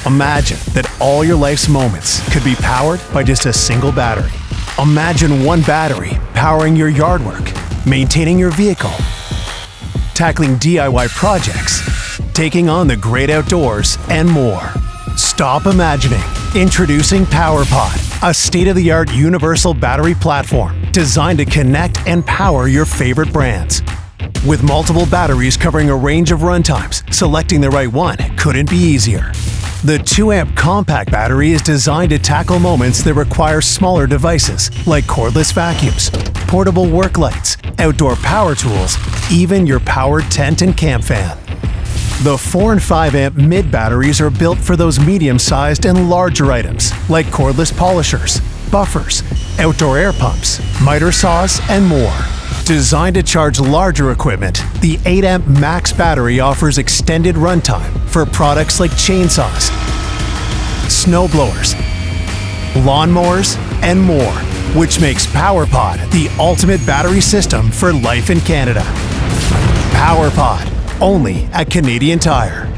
Imagine that all your life's moments could be powered by just a single battery. Imagine one battery powering your yard work, maintaining your vehicle, tackling DIY projects, taking on the great outdoors, and more. Stop imagining. Introducing PWR POD, a state-of-the-art universal battery platform designed to connect and power your favorite brands. With multiple batteries covering a range of runtimes, selecting the right one couldn't be easier. The 2-amp compact battery is designed to tackle moments that require smaller devices like cordless vacuums, portable work lights, outdoor power tools, even your powered tent and camp fan. The 4 and 5-amp mid batteries are built for those medium-sized and larger items like cordless polishers, buffers, outdoor air pumps, miter saws, and more. Designed to charge larger equipment, the 8-amp max battery offers extended runtime for products like chainsaws, snowblowers, lawnmowers, and more, which makes PWR POD the ultimate battery system for life in Canada. PWR POD, only at Canadian Tire.